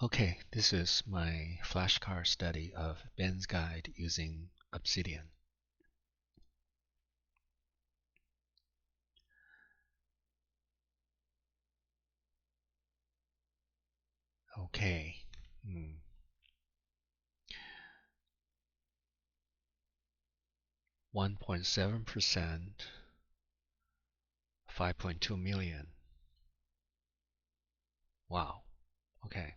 Okay, this is my flashcard study of Ben's guide using Obsidian. Okay. 1.7%, 5.2 million. Wow. Okay.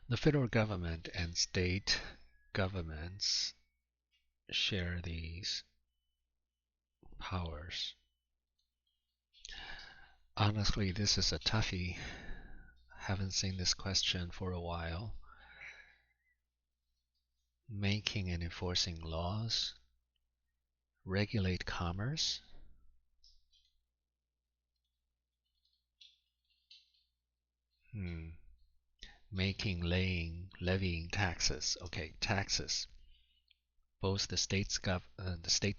The federal government and state governments share these powers. Honestly, this is a toughie. Haven't seen this question for a while. Making and enforcing laws, regulate commerce, levying taxes. Okay, taxes. Both the state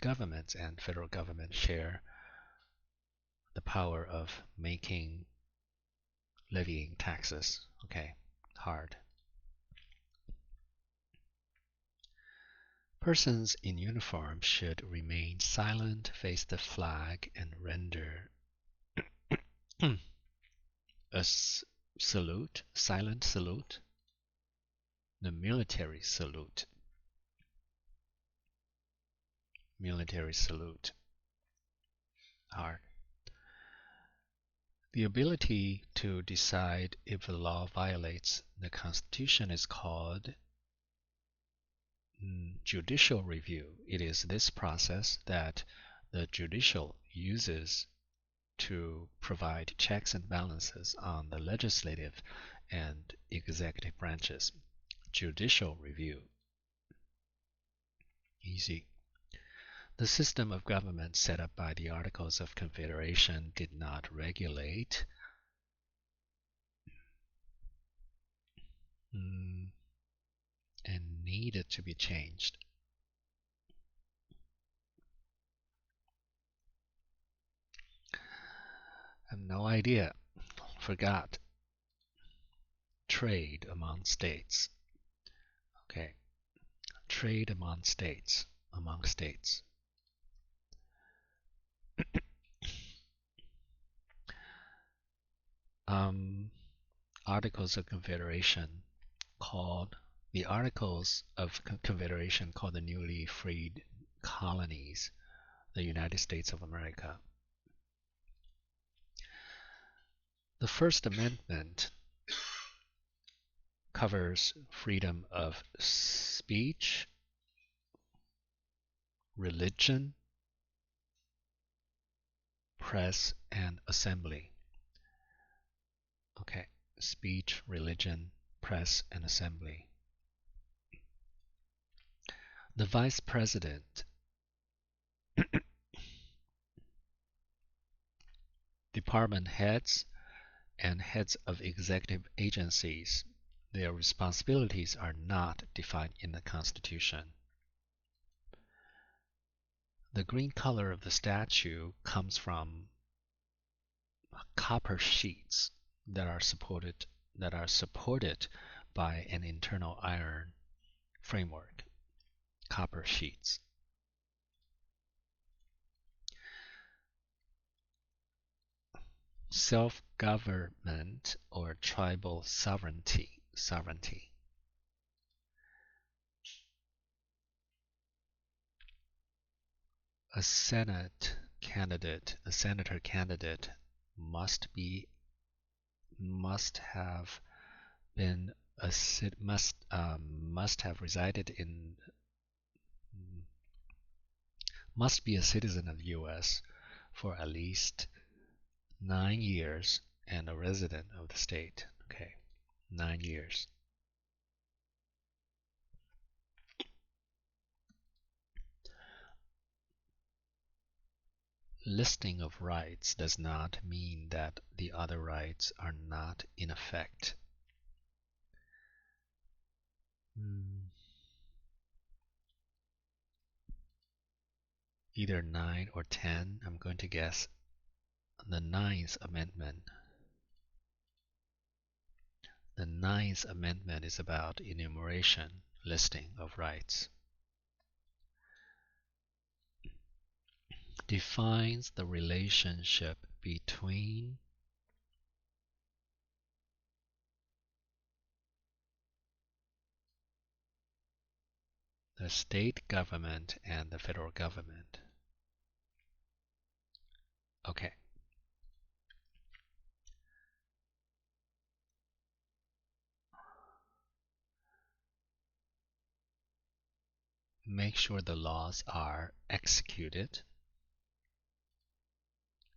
governments and federal government share the power of levying taxes. Okay, hard. Persons in uniform should remain silent, face the flag, and render a silent salute, the military salute. Military salute. Hard. The ability to decide if a law violates the Constitution is called judicial review. It is this process that the judicial uses to provide checks and balances on the legislative and executive branches. Judicial review. Easy. The system of government set up by the Articles of Confederation did not regulate and needed to be changed. I have no idea. Forgot. Trade among states. Okay. Trade among states. Among states. Articles of Confederation called the Articles of Confederation called the newly freed colonies the United States of America. The First Amendment covers freedom of speech, religion, press, and assembly. Okay, speech, religion, press, and assembly. The Vice President, department heads, and heads of executive agencies, their responsibilities are not defined in the Constitution. The green color of the statue comes from copper sheets that are supported by an internal iron framework. Copper sheets. Self-government or tribal sovereignty. A senator candidate must be a citizen of the U.S. for at least 9 years and a resident of the state. Okay, 9 years. Listing of rights does not mean that the other rights are not in effect. either 9 or 10. I'm going to guess the Ninth Amendment. The Ninth Amendment is about enumeration, listing of rights. Defines the relationship between the state government and the federal government. Okay. Make sure the laws are executed,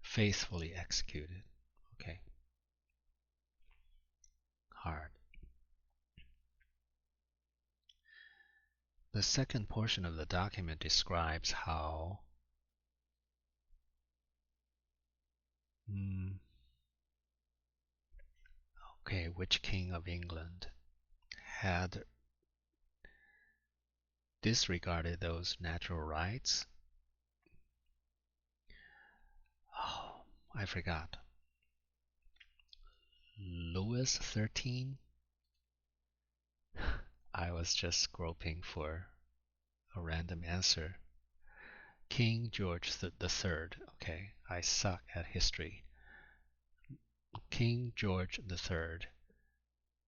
faithfully executed. Okay. Hard. The second portion of the document describes how which king of England had disregarded those natural rights. Oh, I forgot. Louis XIII? I was just groping for a random answer. King George III. Okay, I suck at history. King George III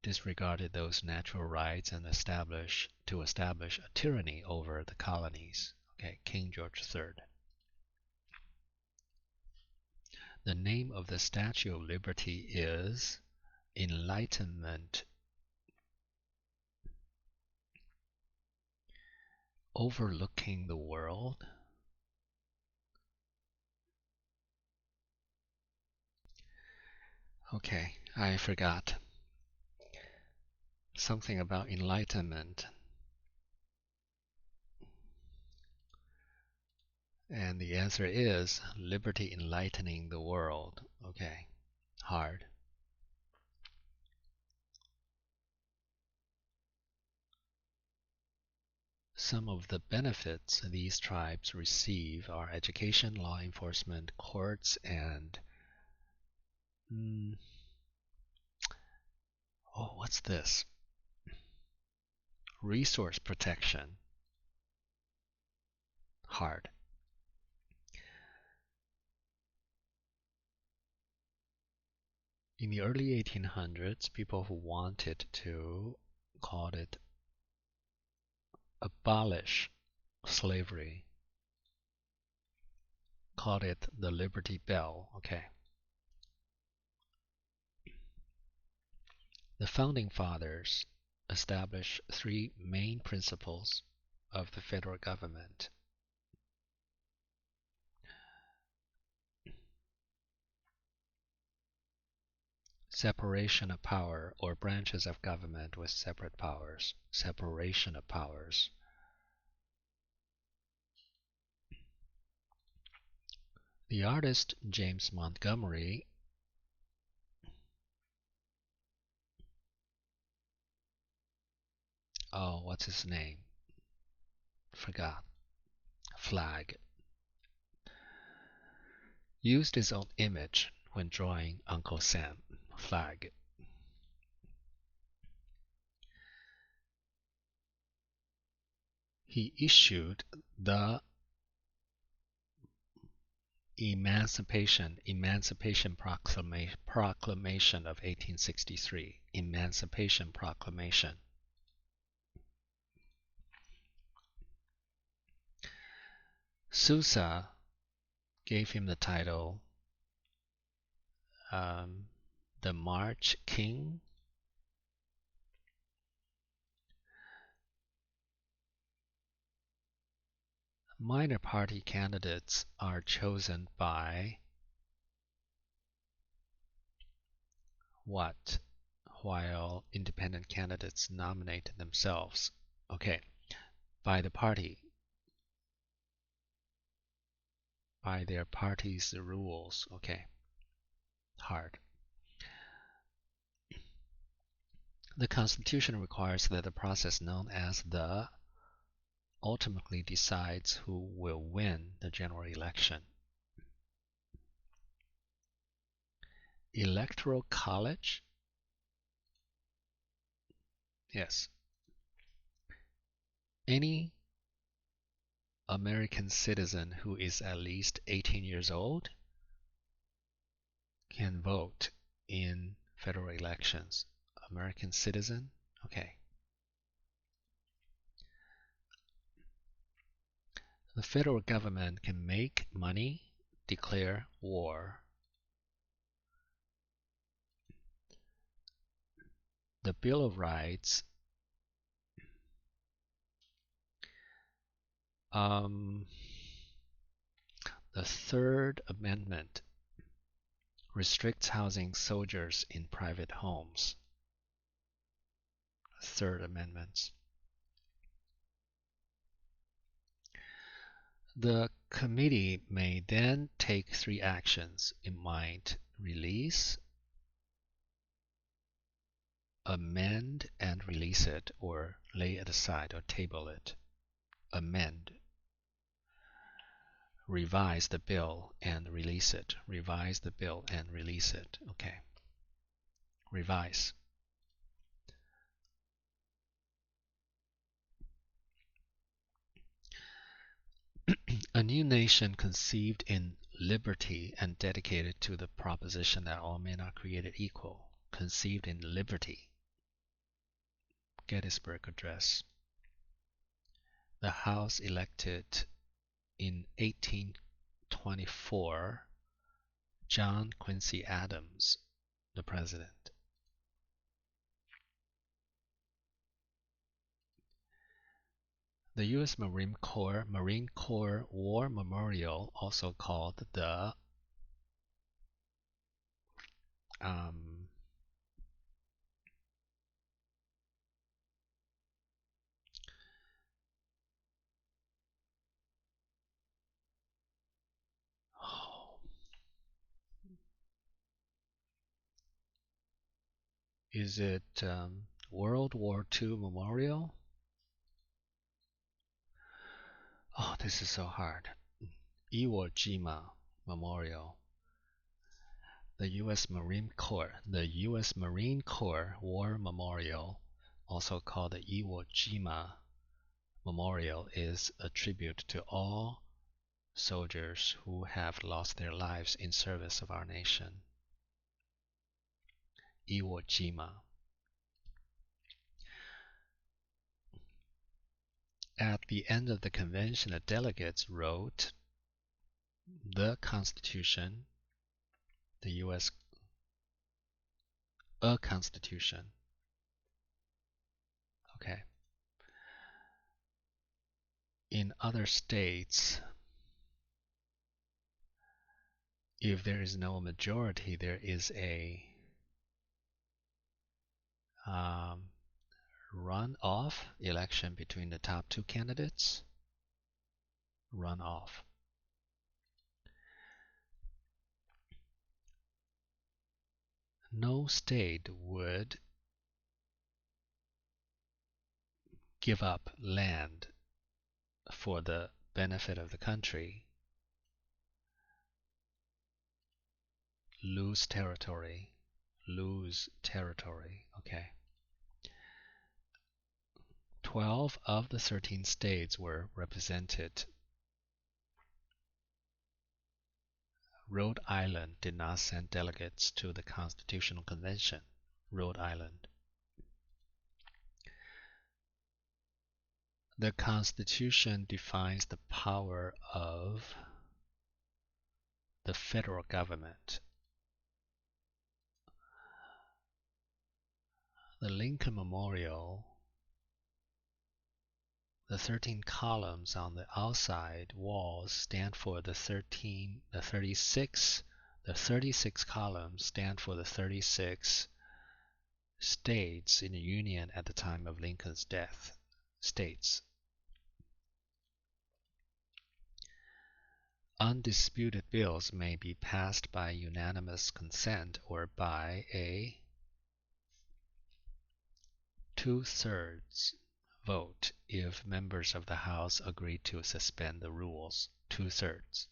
disregarded those natural rights and establish a tyranny over the colonies. Okay, King George III. The name of the Statue of Liberty is Enlightenment. Overlooking the world. Okay, I forgot. Something about enlightenment. And the answer is liberty enlightening the world. Okay, hard. Some of the benefits these tribes receive are education, law enforcement, courts, and what's this? Resource protection. Hard. In the early 1800s, people who wanted to called it abolish slavery, called it the Liberty Bell. Okay. The founding fathers established three main principles of the federal government. Separation of power, or branches of government with separate powers. Separation of powers. The artist James Montgomery what's his name? Forgot. Flag. Used his own image when drawing Uncle Sam. Flag. He issued the Emancipation Proclamation of 1863. Emancipation Proclamation. Sousa gave him the title the March King. Minor party candidates are chosen by what? While independent candidates nominate themselves. Okay, by the party. By their party's rules. Okay, hard. The Constitution requires that the process known as the ultimately decides who will win the the general election. Electoral college? Yes. Any American citizen who is at least 18 years old can vote in federal elections. American citizen? Okay. The federal government can make money, declare war. The Bill of Rights the Third Amendment restricts housing soldiers in private homes. Third Amendment. The committee may then take 3 actions. It might release, amend and release it, or lay it aside or table it. Amend. Revise the bill and release it. Revise the bill and release it. Okay. Revise. A new nation conceived in liberty and dedicated to the proposition that all men are created equal. Conceived in liberty. Gettysburg Address. The House elected in 1824 John Quincy Adams, the president. The U.S. Marine Corps War Memorial, also called the is it World War II Memorial? Oh, this is so hard. Iwo Jima Memorial. The U.S. Marine Corps War Memorial, also called the Iwo Jima Memorial, is a tribute to all soldiers who have lost their lives in service of our nation. Iwo Jima. At the end of the convention, the delegates wrote the Constitution, the U.S. a Constitution. Okay. In other states, if there is no majority, there is a runoff election between the top 2 candidates. Runoff. No state would give up land for the benefit of the country. Lose territory. Okay. 12 of the 13 states were represented. Rhode Island did not send delegates to the Constitutional Convention. Rhode Island. The Constitution defines the power of the federal government. The Lincoln Memorial, the 13 columns on the outside walls stand for the 36 columns stand for the 36 states in the Union at the time of Lincoln's death. States. Undisputed bills may be passed by unanimous consent or by a 2/3 vote if members of the House agree to suspend the rules, 2/3.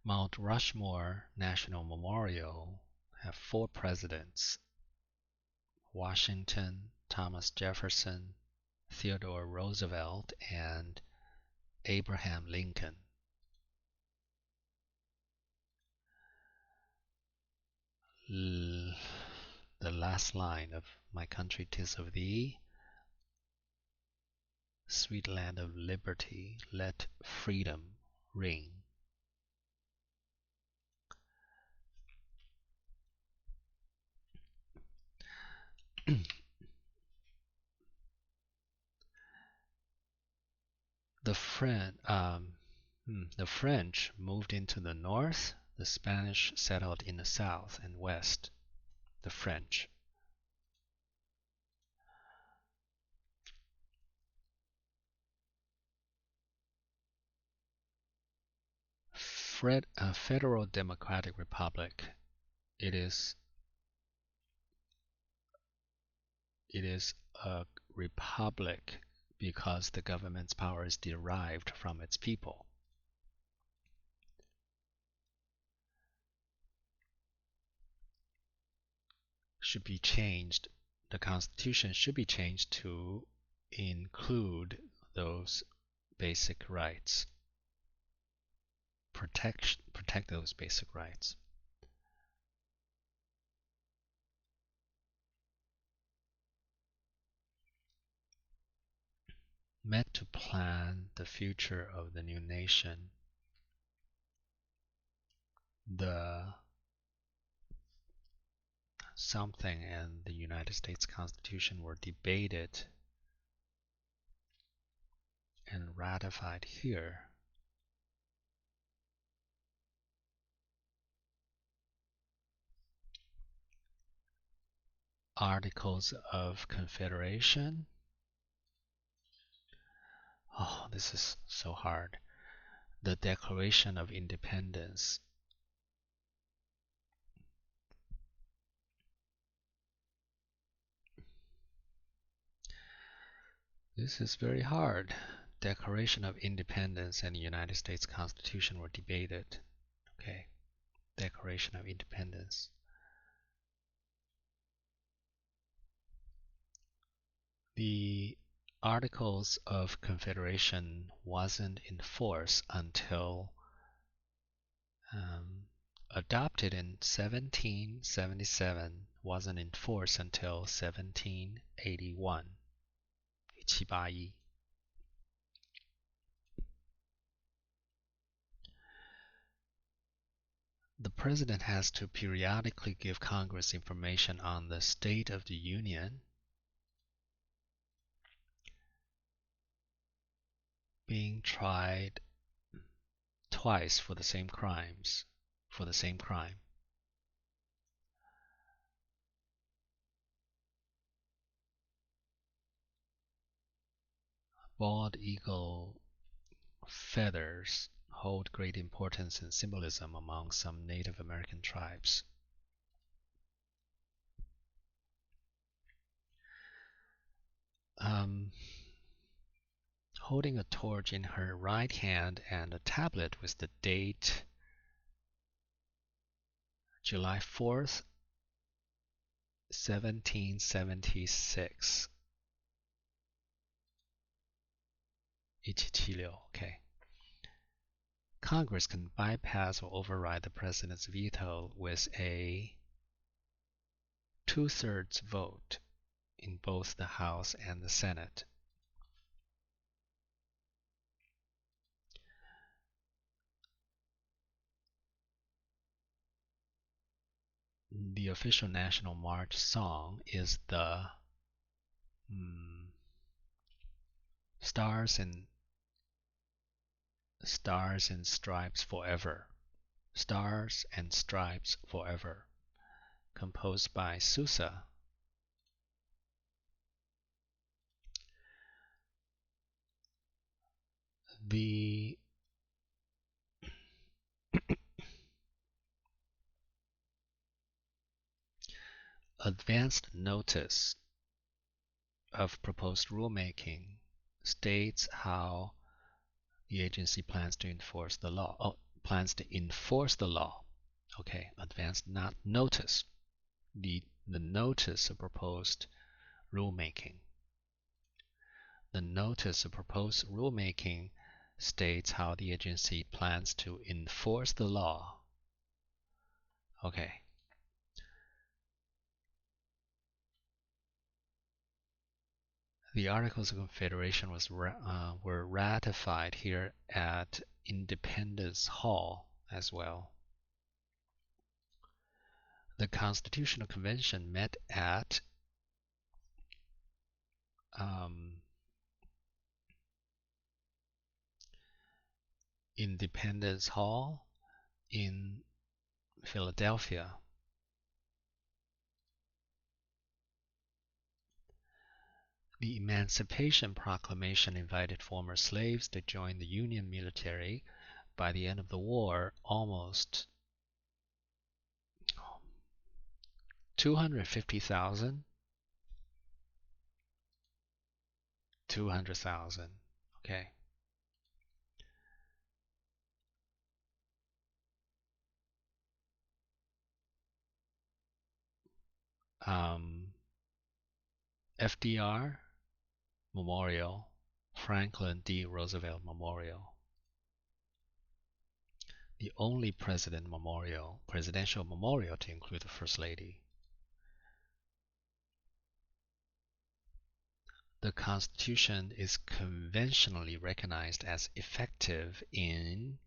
Mount Rushmore National Memorial have 4 presidents: Washington, Thomas Jefferson, Theodore Roosevelt, and Abraham Lincoln. The last line of My Country 'Tis of Thee, sweet land of liberty, let freedom ring. The French moved into the north, the Spanish settled in the south and west. The French. Federal Democratic Republic. It is a republic because the government's power is derived from its people. Should be changed. The Constitution should be changed to include those basic rights. Protect those basic rights. Met to plan the future of the new nation. The something and the United States Constitution were debated and ratified here. Articles of Confederation. Oh, this is so hard. The Declaration of Independence. This is very hard. Declaration of Independence and the United States Constitution were debated. Okay. Declaration of Independence. The Articles of Confederation wasn't in force until adopted in 1777, wasn't in force until 1781. 1781. The President has to periodically give Congress information on the state of the Union. Being tried twice for the same crime. Bald eagle feathers hold great importance and symbolism among some Native American tribes. Holding a torch in her right hand and a tablet with the date July 4th, 1776. 1776, okay. Congress can bypass or override the President's veto with a 2/3 vote in both the House and the Senate. The official national march song is the Stars and Stripes Forever. Stars and Stripes Forever, composed by Sousa. The advanced notice of proposed rulemaking states how the agency plans to enforce the law. Plans to enforce the law. Okay, advanced not notice. The notice of proposed rulemaking. The notice of proposed rulemaking states how the agency plans to enforce the law. Okay. The Articles of Confederation were ratified here at Independence Hall as well. The Constitutional Convention met at Independence Hall in Philadelphia. The Emancipation Proclamation invited former slaves to join the Union military. By the end of the war, almost 250,000, 200,000. Okay. FDR Memorial, Franklin D. Roosevelt Memorial. The only presidential memorial to include the First Lady. The Constitution is conventionally recognized as effective in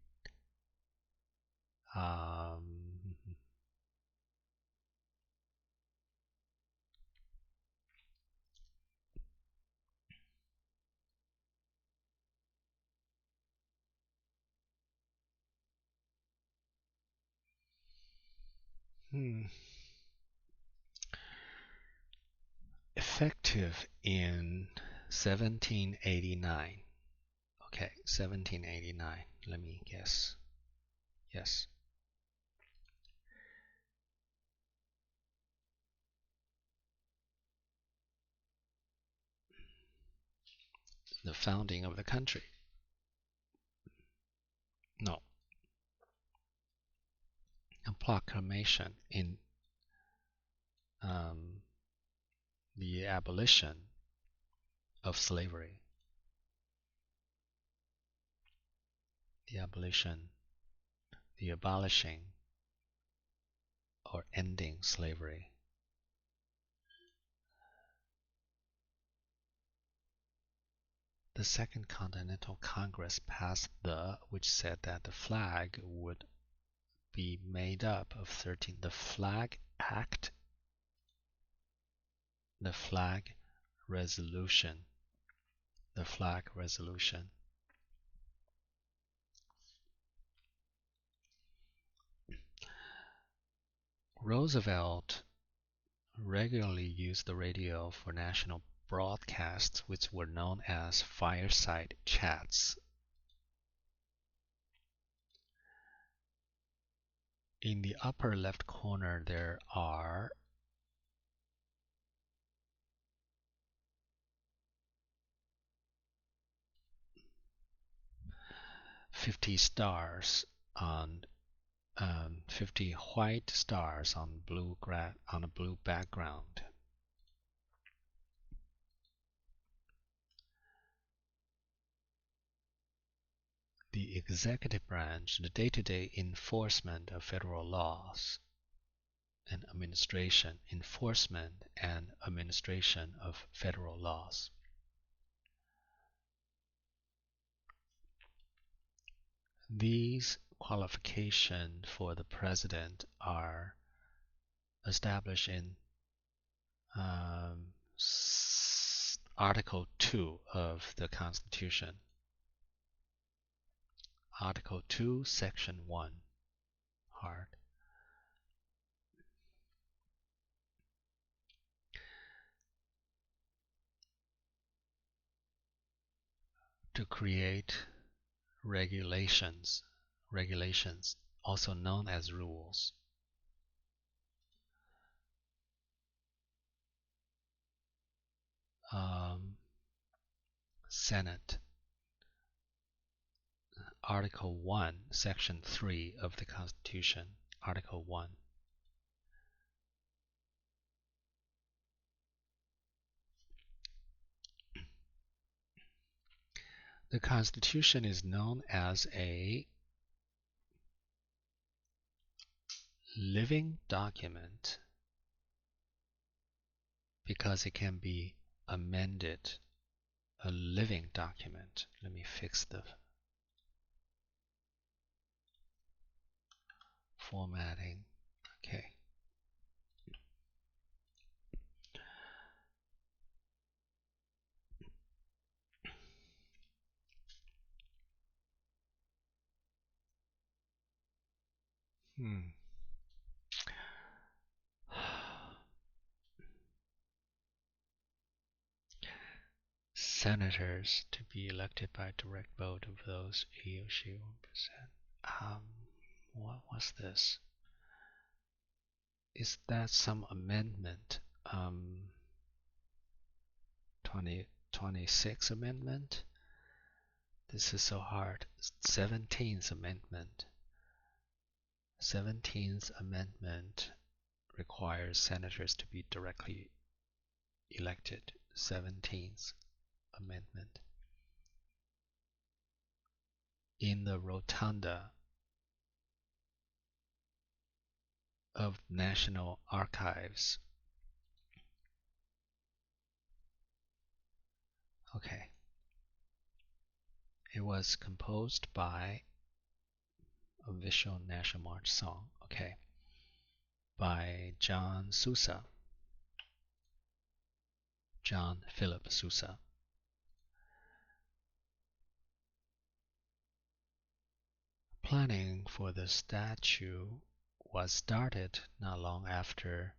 effective in 1789. Okay, 1789. Let me guess. Yes. The founding of the country. No. A proclamation in the abolition of slavery. The abolishing or ending slavery. The Second Continental Congress passed which said that the flag would be made up of 13. The Flag Act, the Flag Resolution, the Flag Resolution. Roosevelt regularly used the radio for national broadcasts, which were known as fireside chats. In the upper left corner, there are 50 stars on 50 white stars on a blue background. The executive branch, the day-to-day enforcement of federal laws and enforcement and administration of federal laws. These qualifications for the president are established in Article 2 of the Constitution. Article 2, Section 1. Hard. To create regulations, also known as rules. Senate. Article 1, Section 3 of the Constitution. Article 1. The Constitution is known as a living document because it can be amended. A living document. Let me fix the formatting. Okay. Senators to be elected by direct vote of those he or she 1%. What was this? Is that some amendment? 26th Amendment? This is so hard. 17th Amendment. 17th Amendment requires senators to be directly elected. 17th Amendment. In the rotunda of National Archives. Okay. It was composed by a visual national march song. Okay. By John Sousa. John Philip Sousa. Planning for the statue was started not long after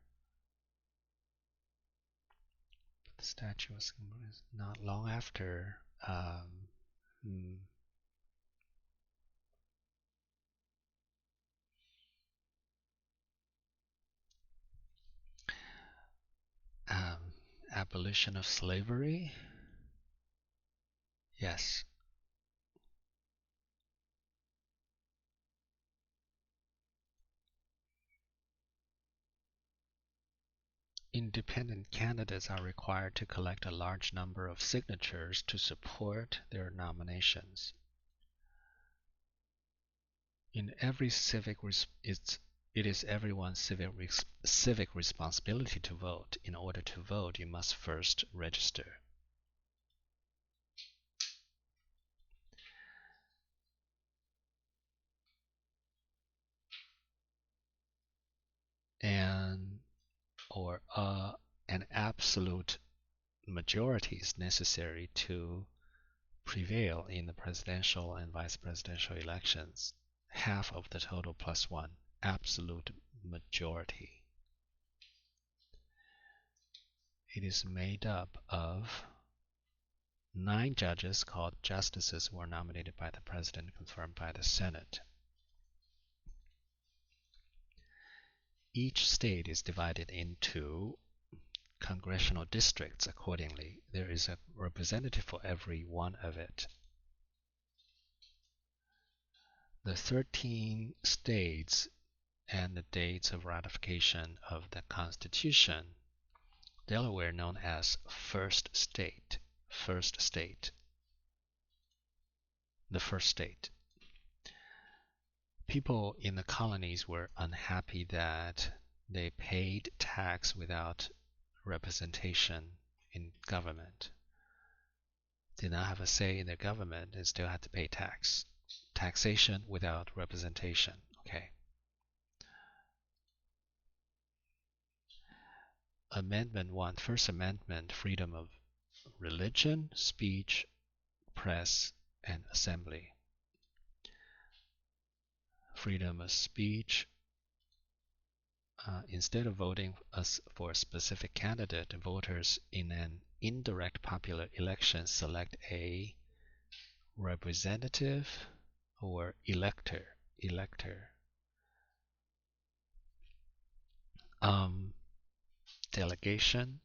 abolition of slavery. Yes. Independent candidates are required to collect a large number of signatures to support their nominations. In every it is everyone's civic responsibility to vote. In order to vote, you must first register. An absolute majority is necessary to prevail in the presidential and vice presidential elections. Half of the total plus one. Absolute majority. It is made up of 9 judges called justices who are nominated by the president, confirmed by the Senate. Each state is divided into congressional districts accordingly. There is a representative for every one of it. The 13 states and the dates of ratification of the Constitution. Delaware known as first state. The first state. People in the colonies were unhappy that they paid tax without representation in government. Did not have a say in their government and still had to pay tax. Taxation without representation. Okay. Amendment 1. First Amendment, freedom of religion, speech, press, and assembly. Freedom of speech. Instead of voting for a specific candidate, voters in an indirect popular election select a representative or elector. Delegation.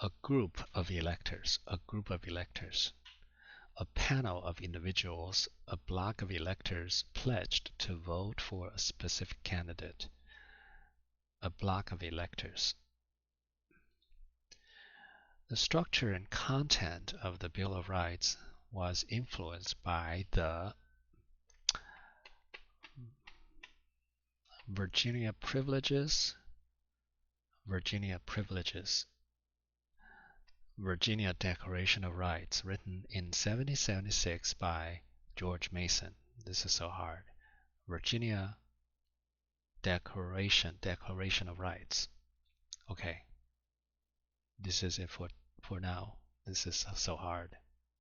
a group of electors, a panel of individuals, a block of electors pledged to vote for a specific candidate. A block of electors. The structure and content of the Bill of Rights was influenced by the Virginia Privileges, Virginia Declaration of Rights, written in 1776 by George Mason. This is so hard. Virginia Declaration of Rights. Okay. This is it for now. This is so hard.